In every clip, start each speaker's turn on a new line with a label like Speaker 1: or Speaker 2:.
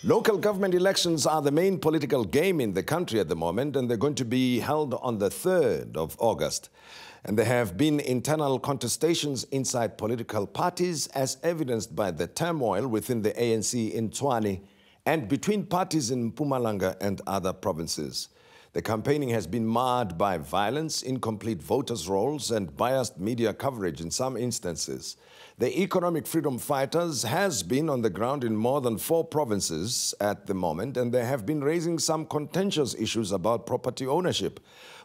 Speaker 1: Local government elections are the main political game in the country at the moment, and they're going to be held on the 3rd of August. And there have been internal contestations inside political parties, as evidenced by the turmoil within the ANC in Tshwane and between parties in Mpumalanga and other provinces. The campaigning has been marred by violence, incomplete voters' rolls, and biased media coverage in some instances. The economic freedom fighters has been on the ground in more than 4 provinces at the moment, and they have been raising some contentious issues about property ownership.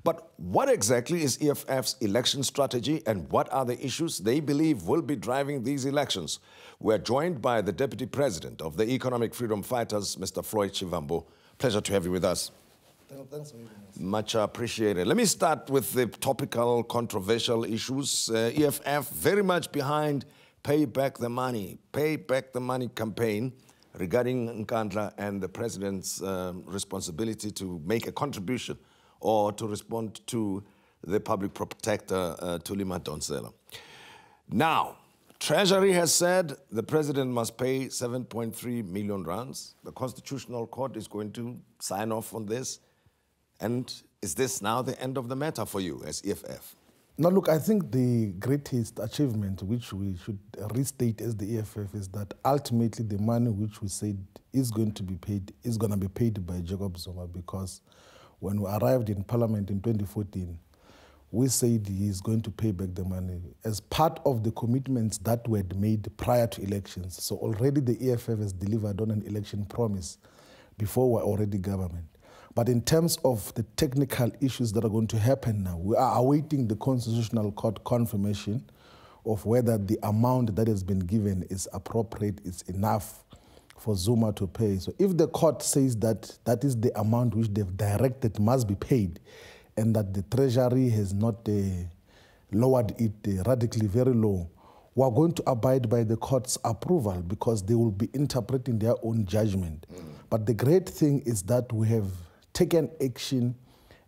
Speaker 1: But what exactly is EFF's election strategy, and what are the issues they believe will be driving these elections? We're joined by the Deputy President of the Economic Freedom Fighters, Mr. Floyd Shivambu. Pleasure to have you with us.
Speaker 2: Thanks for having us.
Speaker 1: Much appreciated. Let me start with the topical, controversial issues. EFF very much behind Pay Back the Money campaign regarding Nkandla and the President's responsibility to make a contribution or to respond to the Public Protector, Thuli Madonsela. Now, Treasury has said the President must pay 7.3 million rands. The Constitutional Court is going to sign off on this. And is this now the end of the matter for you as EFF?
Speaker 2: Now, look, I think the greatest achievement which we should restate as the EFF is that ultimately the money which we said is going to be paid by Jacob Zuma, because when we arrived in Parliament in 2014, we said he is going to pay back the money as part of the commitments that were made prior to elections. So already the EFF has delivered on an election promise before we were already government. But in terms of the technical issues that are going to happen now, we are awaiting the Constitutional Court confirmation of whether the amount that has been given is appropriate, is enough for Zuma to pay. So if the court says that that is the amount which they've directed must be paid, and that the Treasury has not lowered it radically very low, we are going to abide by the court's approval because they will be interpreting their own judgment. But the great thing is that we have taken action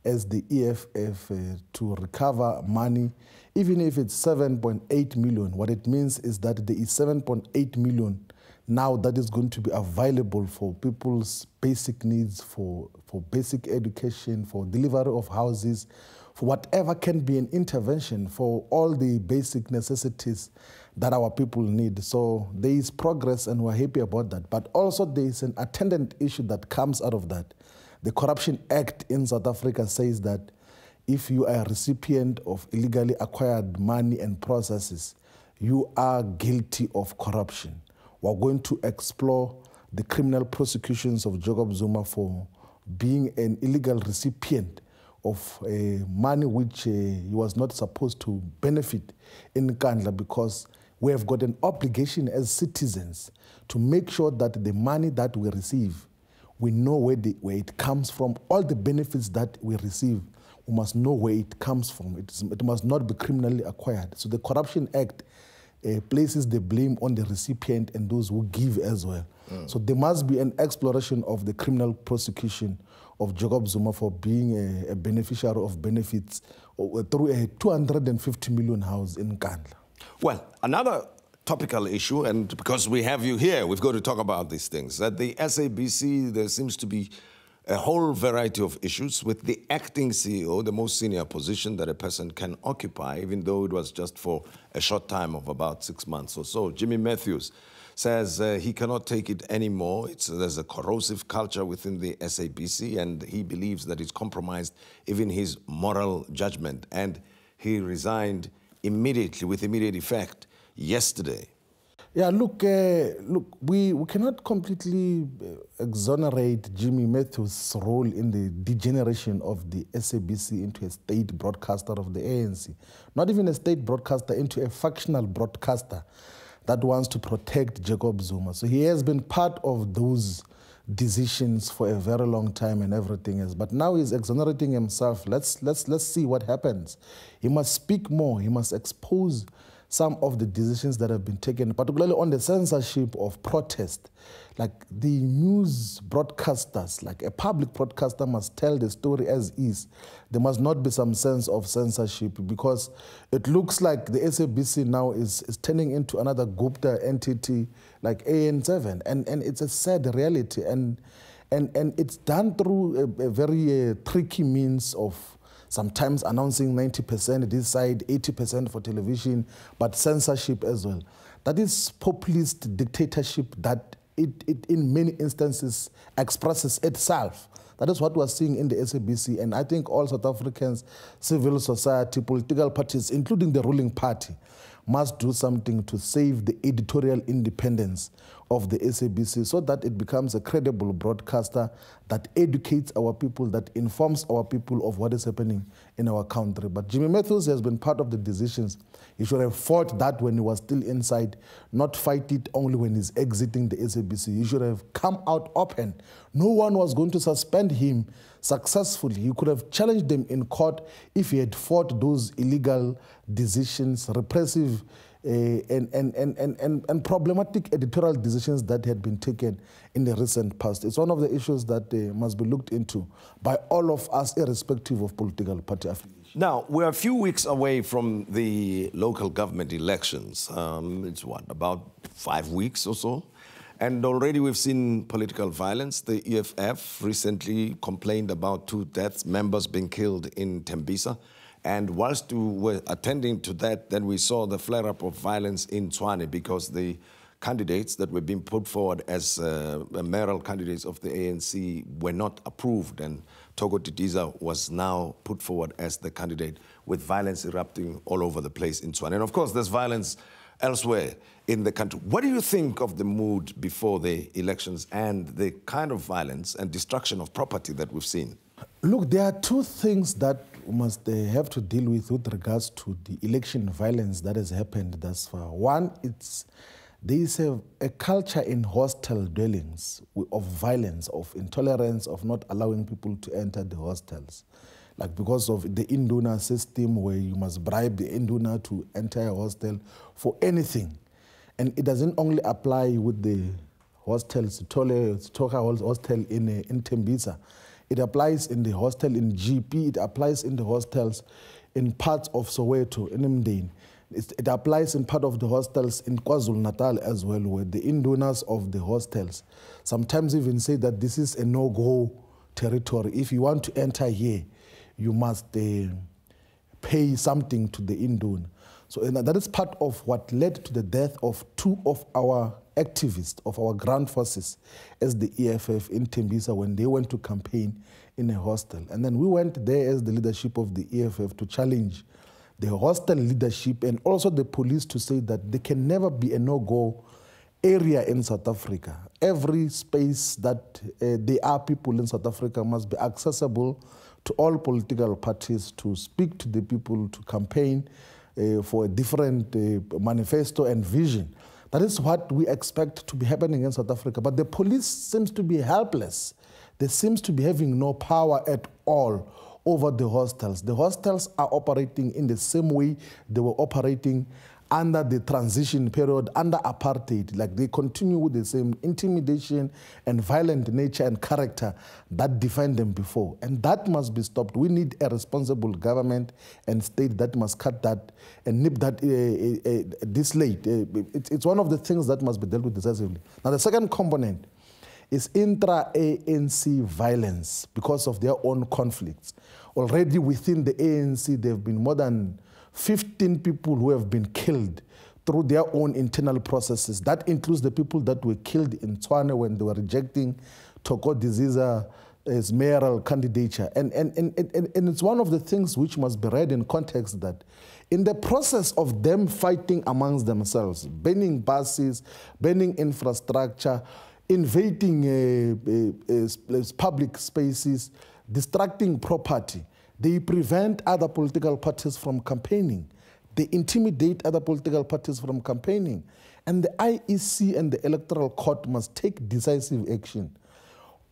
Speaker 2: as the EFF to recover money, even if it's 7.8 million. What it means is that there is 7.8 million now that is going to be available for people's basic needs, for basic education, for delivery of houses, for whatever can be an intervention for all the basic necessities that our people need. So there is progress and we're happy about that. But also there is an attendant issue that comes out of that. The Corruption Act in South Africa says that if you are a recipient of illegally acquired money and processes, you are guilty of corruption. We're going to explore the criminal prosecutions of Jacob Zuma for being an illegal recipient of money which he was not supposed to benefit in Nkandla, because we have got an obligation as citizens to make sure that the money that we receive, we know where it comes from. All the benefits that we receive, we must know where it comes from. It must not be criminally acquired. So the Corruption Act places the blame on the recipient and those who give as well. So there must be an exploration of the criminal prosecution of Jacob Zuma for being a beneficiary of benefits through a 250 million house in Nkandla.
Speaker 1: Well, another topical issue, and because we have you here, we've got to talk about these things. At the SABC, there seems to be a whole variety of issues with the acting CEO, the most senior position that a person can occupy, even though it was just for a short time of about 6 months or so. Jimmy Matthews says he cannot take it anymore. There's a corrosive culture within the SABC, and he believes that it's compromised even his moral judgment. And he resigned immediately, with immediate effect, yesterday.
Speaker 2: Yeah, look, we cannot completely exonerate Jimmy Matthews' role in the degeneration of the SABC into a state broadcaster of the ANC. Not even a state broadcaster, into a factional broadcaster that wants to protect Jacob Zuma. So he has been part of those decisions for a very long time and everything else. But now he's exonerating himself. Let's see what happens. He must speak more. He must expose some of the decisions that have been taken, particularly on the censorship of protest. Like the news broadcasters, like a public broadcaster must tell the story as is. There must not be some sense of censorship, because it looks like the SABC now is turning into another Gupta entity like AN7, and it's a sad reality, and it's done through a very tricky means of sometimes announcing 90% this side, 80% for television, but censorship as well. That is populist dictatorship that it in many instances expresses itself. That is what we're seeing in the SABC, and I think all South Africans, civil society, political parties, including the ruling party, must do something to save the editorial independence of the SABC so that it becomes a credible broadcaster that educates our people, that informs our people of what is happening in our country. But Jimmy Matthews has been part of the decisions. He should have fought that when he was still inside, not fight it only when he's exiting the SABC. He should have come out open. No one was going to suspend him successfully. He could have challenged them in court if he had fought those illegal decisions, repressive and problematic editorial decisions that had been taken in the recent past. It's one of the issues that must be looked into by all of us, irrespective of political party affiliation.
Speaker 1: Now, we're a few weeks away from the local government elections. It's what, about 5 weeks or so? And already we've seen political violence. The EFF recently complained about 2 deaths, members being killed in Tembisa. And whilst we were attending to that, then we saw the flare-up of violence in Tshwane, because the candidates that were being put forward as mayoral candidates of the ANC were not approved, and Togo Titiza was now put forward as the candidate, with violence erupting all over the place in Tshwane. And of course, there's violence elsewhere in the country. What do you think of the mood before the elections and the kind of violence and destruction of property that we've seen?
Speaker 2: Look, there are 2 things that we must have to deal with regards to the election violence that has happened thus far. One, there is a culture in hostel dwellings of violence, of intolerance, of not allowing people to enter the hostels. Like because of the induna system where you must bribe the induna to enter a hostel for anything. And it doesn't only apply with the hostels, Toka hostel in Tembisa. It applies in the hostel in GP, it applies in the hostels in parts of Soweto, in Mdeni. It applies in part of the hostels in KwaZulu-Natal as well, where the indunas of the hostels sometimes even say that this is a no-go territory. If you want to enter here, you must pay something to the induna. So that is part of what led to the death of 2 of our activists, of our ground forces, as the EFF in Tembisa, when they went to campaign in a hostel. And then we went there as the leadership of the EFF to challenge the hostel leadership and also the police to say that there can never be a no-go area in South Africa. Every space that there are people in South Africa must be accessible to all political parties to speak to the people, to campaign for a different manifesto and vision. That is what we expect to be happening in South Africa. But the police seems to be helpless. They seem to be having no power at all over the hostels. The hostels are operating in the same way they were operating under the transition period, under apartheid. Like they continue with the same intimidation and violent nature and character that defined them before. And that must be stopped. We need a responsible government and state that must cut that and nip that this late. It's one of the things that must be dealt with decisively. Now the second component is intra-ANC violence because of their own conflicts. Already within the ANC, there have been more than 15 people who have been killed through their own internal processes. That includes the people that were killed in Tshwane when they were rejecting Togo Titiza's mayoral candidature. And it's one of the things which must be read in context that in the process of them fighting amongst themselves, burning buses, burning infrastructure, invading public spaces, distracting property, they prevent other political parties from campaigning. They intimidate other political parties from campaigning. And the IEC and the Electoral Court must take decisive action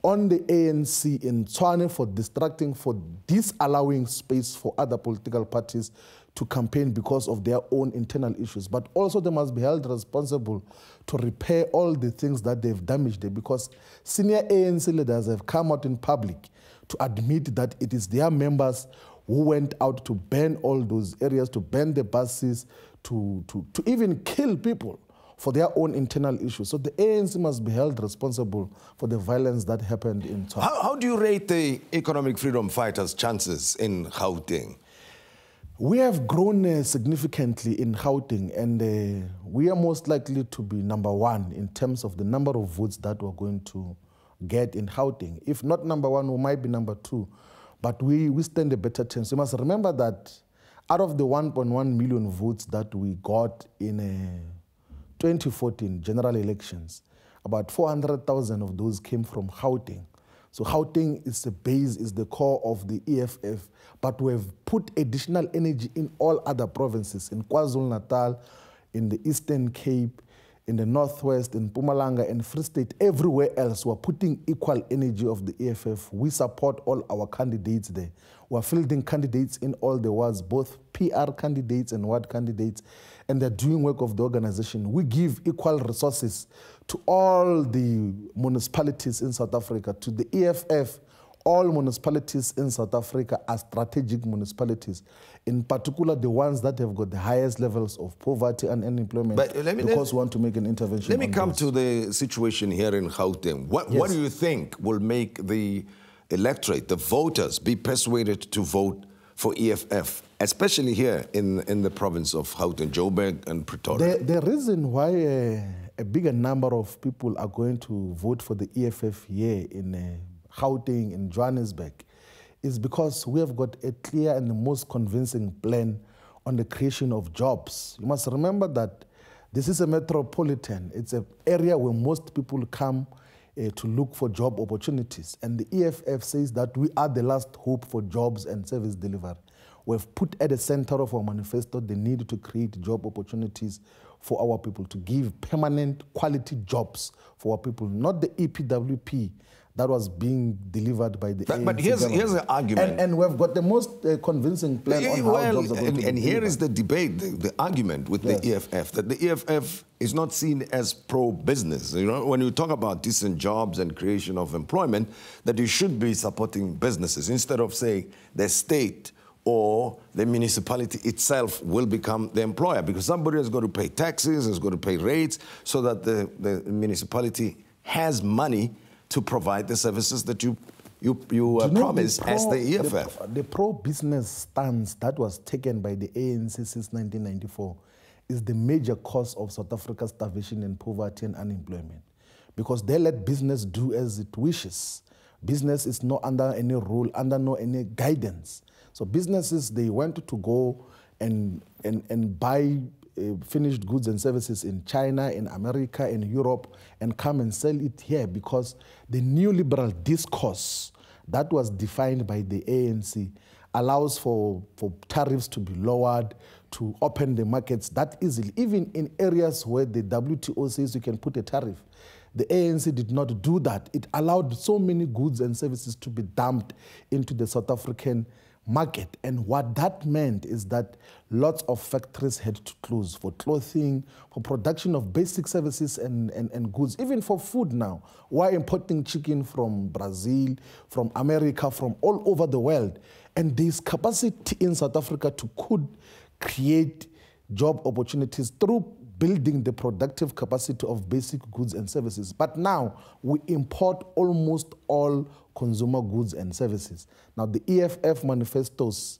Speaker 2: on the ANC in Tshwane for distracting, for disallowing space for other political parties to campaign because of their own internal issues, but also they must be held responsible to repair all the things that they've damaged there, because senior ANC leaders have come out in public to admit that it is their members who went out to burn all those areas, to burn the buses, to even kill people for their own internal issues. So the ANC must be held responsible for the violence that happened in Tshwane.
Speaker 1: How do you rate the economic freedom fighters' chances in Gauteng?
Speaker 2: We have grown significantly in Gauteng, and we are most likely to be #1 in terms of the number of votes that we're going to get in Gauteng. If not #1, we might be #2, but we stand a better chance. You must remember that out of the 1.1 million votes that we got in 2014 general elections, about 400,000 of those came from Gauteng. So Gauteng is the base, is the core of the EFF, but we've put additional energy in all other provinces, in KwaZulu-Natal, in the Eastern Cape, in the Northwest, in Mpumalanga, and Free State, everywhere else. We're putting equal energy of the EFF. We support all our candidates there. We're fielding candidates in all the wards, both PR candidates and ward candidates, and they're doing work of the organization. We give equal resources to all the municipalities in South Africa, to the EFF. All municipalities in South Africa are strategic municipalities, in particular the ones that have got the highest levels of poverty and unemployment, because we want to make an intervention.
Speaker 1: Let me come to the situation here in Gauteng. What do you think will make the electorate, the voters, be persuaded to vote for EFF, especially here in the province of Gauteng, Joburg and Pretoria?
Speaker 2: The reason why a bigger number of people are going to vote for the EFF here in Gauteng, in Johannesburg, is because we have got a clear and the most convincing plan on the creation of jobs. You must remember that this is a metropolitan. It's an area where most people come to look for job opportunities. And the EFF says that we are the last hope for jobs and service delivery. We've put at the center of our manifesto the need to create job opportunities for our people, to give permanent quality jobs for our people, not the EPWP that was being delivered by the ANC.
Speaker 1: But here's the argument.
Speaker 2: And we've got the most convincing plan on how jobs are going to be
Speaker 1: and here
Speaker 2: delivered.
Speaker 1: is the debate, the argument with the EFF, that the EFF is not seen as pro-business. You know, when you talk about decent jobs and creation of employment, that you should be supporting businesses instead of saying the state or the municipality itself will become the employer, because somebody has got to pay taxes, has got to pay rates, so that the municipality has money to provide the services that you promise as the EFF.
Speaker 2: The pro-business stance that was taken by the ANC since 1994 is the major cause of South Africa's starvation and poverty and unemployment, because they let business do as it wishes. Business is not under any rule, under no any guidance. So businesses, they want to go and buy finished goods and services in China, in America, in Europe, and come and sell it here, because the neoliberal discourse that was defined by the ANC allows for tariffs to be lowered, to open the markets that easily, even in areas where the WTO says you can put a tariff. The ANC did not do that. It allowed so many goods and services to be dumped into the South African market. And what that meant is that lots of factories had to close for clothing, for production of basic services and goods, even for food now. We're importing chicken from Brazil, from America, from all over the world. And there's capacity in South Africa to could create job opportunities through building the productive capacity of basic goods and services. But now we import almost all consumer goods and services. Now the EFF manifestos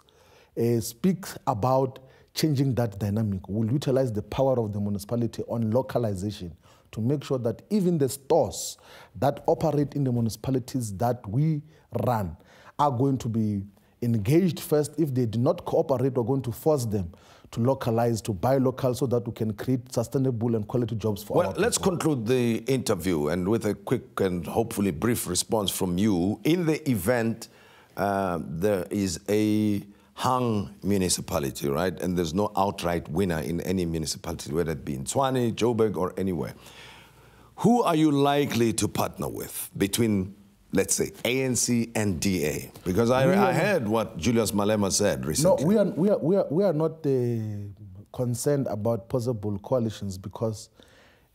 Speaker 2: speak about changing that dynamic. We'll utilize the power of the municipality on localization to make sure that even the stores that operate in the municipalities that we run are going to be engaged first. If they do not cooperate, we're going to force them to localize, to buy local, so that we can create sustainable and quality jobs for our people.
Speaker 1: Well, let's conclude the interview and with a quick and hopefully brief response from you. In the event there is a hung municipality, right, and there's no outright winner in any municipality, whether it be in Tshwane, Joburg, or anywhere, who are you likely to partner with between let's say, ANC and DA? Because I heard what Julius Malema said recently.
Speaker 2: No, we are not concerned about possible coalitions, because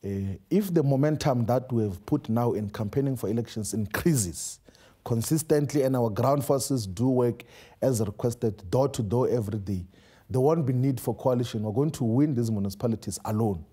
Speaker 2: if the momentum that we have put now in campaigning for elections increases consistently and our ground forces do work as requested, door to door every day, there won't be need for coalition. We're going to win these municipalities alone.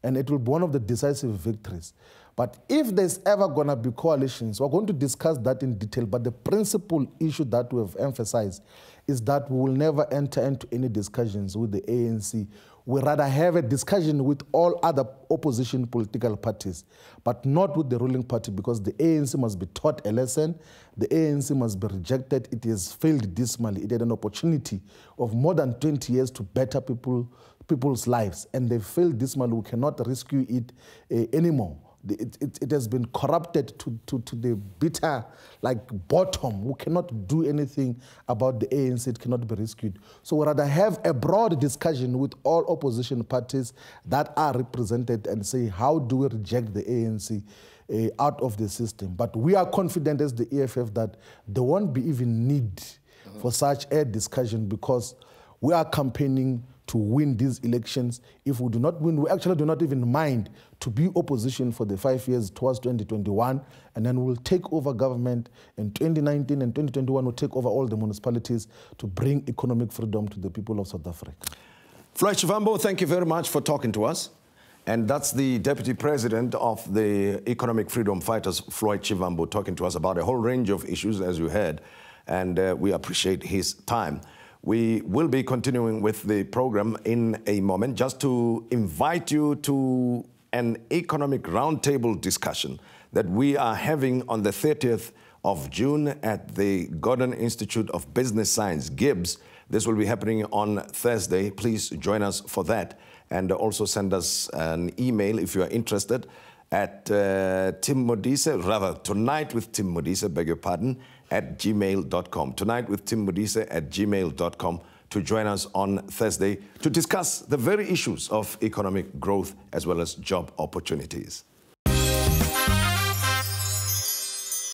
Speaker 2: And it will be one of the decisive victories. But if there's ever going to be coalitions, we're going to discuss that in detail. But the principal issue that we have emphasized is that we will never enter into any discussions with the ANC. We rather have a discussion with all other opposition political parties, but not with the ruling party, because the ANC must be taught a lesson. The ANC must be rejected. It has failed dismally. It had an opportunity of more than 20 years to better people's lives, and they failed dismally. We cannot rescue it anymore. It has been corrupted to the bitter, bottom. We cannot do anything about the ANC. It cannot be rescued. So we rather have a broad discussion with all opposition parties that are represented and say, how do we reject the ANC out of the system? But we are confident as the EFF that there won't be even need for such a discussion, because we are campaigning to win these elections. If we do not win, we actually do not even mind to be opposition for the 5 years towards 2021, and then we'll take over government in 2019 and 2021. We'll take over all the municipalities to bring economic freedom to the people of South Africa.
Speaker 1: Floyd Shivambu, thank you very much for talking to us. And that's the Deputy President of the Economic Freedom Fighters, Floyd Shivambu, talking to us about a whole range of issues, as you heard, and we appreciate his time. We will be continuing with the program in a moment. Just to invite you to an economic roundtable discussion that we are having on the 30th of June at the Gordon Institute of Business Science, GIBS. This will be happening on Thursday. Please join us for that. And also send us an email if you are interested at Tim Modise, rather, Tonight with Tim Modise, beg your pardon, at gmail.com. Tonight with Tim Modise at gmail.com to join us on Thursday to discuss the very issues of economic growth as well as job opportunities.